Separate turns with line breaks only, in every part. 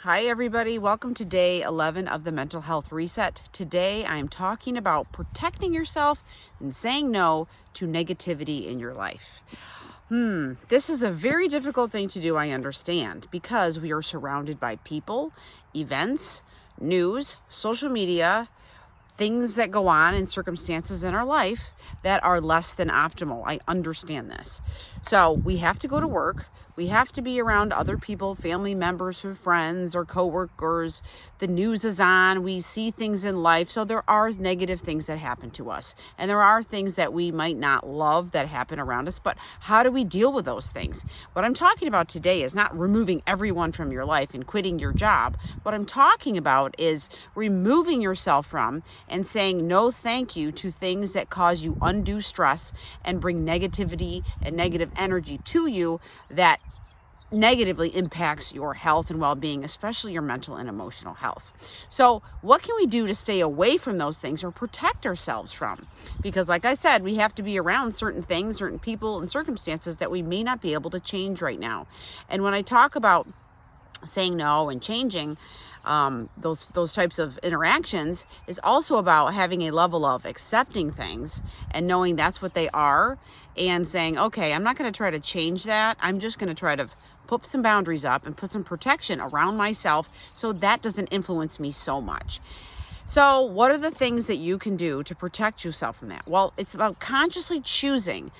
Hi everybody, welcome to day 11 of the Mental Health Reset. Today I'm talking about protecting yourself and saying no to negativity in your life. This is a very difficult thing to do, I understand, because we are surrounded by people, events, news, social media, things that go on and circumstances in our life that are less than optimal. I understand this. So we have to go to work. We have to be around other people, family members or friends or coworkers. The news is on. We see things in life. So there are negative things that happen to us. And there are things that we might not love that happen around us. But how do we deal with those things? What I'm talking about today is not removing everyone from your life and quitting your job. What I'm talking about is removing yourself from and saying no thank you to things that cause you undue stress and bring negativity and negative energy to you that negatively impacts your health and well-being, especially your mental and emotional health. So what can we do to stay away from those things or protect ourselves from? Because like I said, we have to be around certain things, certain people and circumstances that we may not be able to change right now. And when I talk about saying no and changing those types of interactions, is also about having a level of accepting things and knowing that's what they are and saying, okay, I'm not going to try to change that. I'm just going to try to put some boundaries up and put some protection around myself so that doesn't influence me so much. So what are the things that you can do to protect yourself from that? Well, it's about consciously choosing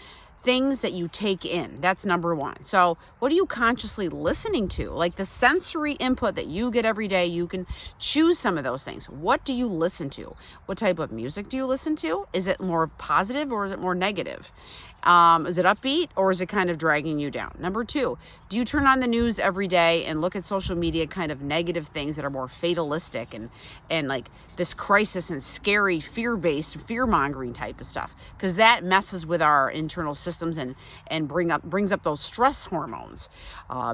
things that you take in. That's number one. So what are you consciously listening to? Like the sensory input that you get every day, you can choose some of those things. What do you listen to? What type of music do you listen to? Is it more positive or is it more negative? Is it upbeat or is it kind of dragging you down? Number two, do you turn on the news every day and look at social media kind of negative things that are more fatalistic and like this crisis and scary fear-based fear-mongering type of stuff? Because that messes with our internal systems and brings up those stress hormones.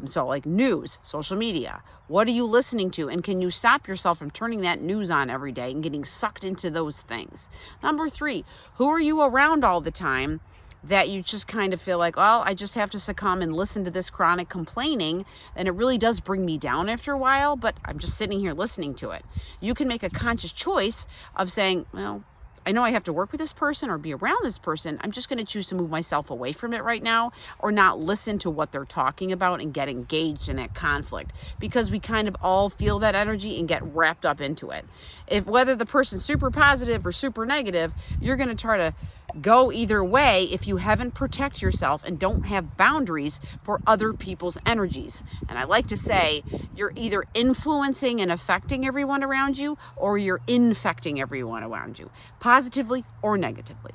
So like news, social media, what are you listening to? And can you stop yourself from turning that news on every day and getting sucked into those things? Number three, who are you around all the time that you just kind of feel like, well, I just have to succumb and listen to this chronic complaining, and it really does bring me down after a while, but I'm just sitting here listening to it. You can make a conscious choice of saying, well, I know I have to work with this person or be around this person. I'm just going to choose to move myself away from it right now or not listen to what they're talking about and get engaged in that conflict, because we kind of all feel that energy and get wrapped up into it. If whether the person's super positive or super negative, you're going to try to go either way if you haven't protect yourself and don't have boundaries for other people's energies. And I like to say you're either influencing and affecting everyone around you or you're infecting everyone around you, positively or negatively.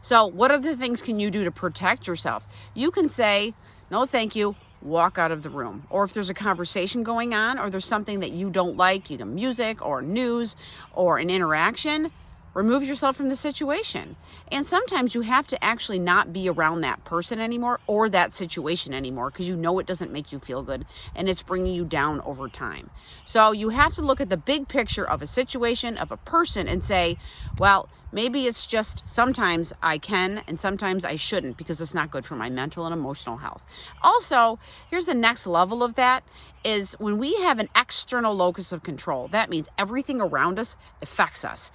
So what other things can you do to protect yourself? You can say, no, thank you. Walk out of the room. Or if there's a conversation going on or there's something that you don't like, either music or news or an interaction, remove yourself from the situation. And sometimes you have to actually not be around that person anymore or that situation anymore because you know it doesn't make you feel good and it's bringing you down over time. So you have to look at the big picture of a situation, of a person, and say, well, maybe it's just sometimes I can and sometimes I shouldn't because it's not good for my mental and emotional health. Also, here's the next level of that is when we have an external locus of control. That means everything around us affects us.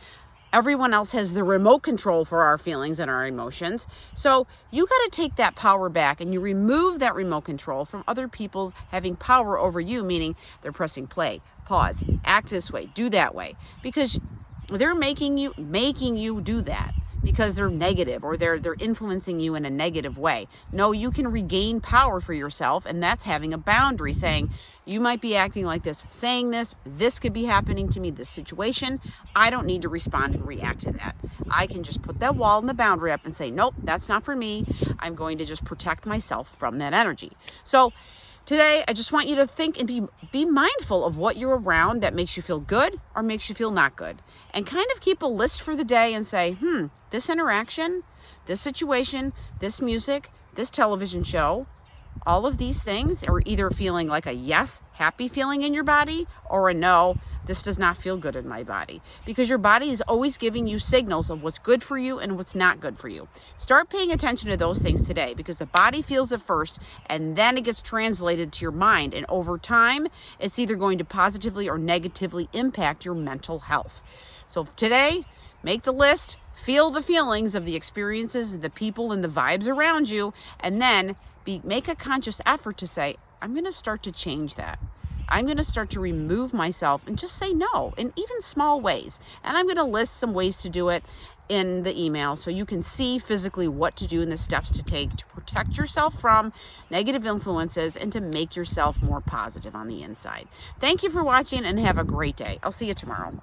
Everyone else has the remote control for our feelings and our emotions. So you got to take that power back and you remove that remote control from other people's having power over you, meaning they're pressing play, pause, act this way, do that way, because they're making you do that because they're negative or they're influencing you in a negative way. No, you can regain power for yourself, and that's having a boundary, saying, you might be acting like this, saying this could be happening to me, this situation. I don't need to respond and react to that. I can just put that wall and the boundary up and say, nope, that's not for me. I'm going to just protect myself from that energy. So today, I just want you to think and be mindful of what you're around that makes you feel good or makes you feel not good. And kind of keep a list for the day and say, this interaction, this situation, this music, this television show, All of these things are either feeling like a yes, happy feeling in your body, or a no, this does not feel good in my body. Because your body is always giving you signals of what's good for you and what's not good for you. Start paying attention to those things today, because the body feels it first and then it gets translated to your mind. And over time, it's either going to positively or negatively impact your mental health. So today, make the list, feel the feelings of the experiences, the people, and the vibes around you, and then make a conscious effort to say, I'm going to start to change that. I'm going to start to remove myself and just say no in even small ways. And I'm going to list some ways to do it in the email so you can see physically what to do and the steps to take to protect yourself from negative influences and to make yourself more positive on the inside. Thank you for watching and have a great day. I'll see you tomorrow.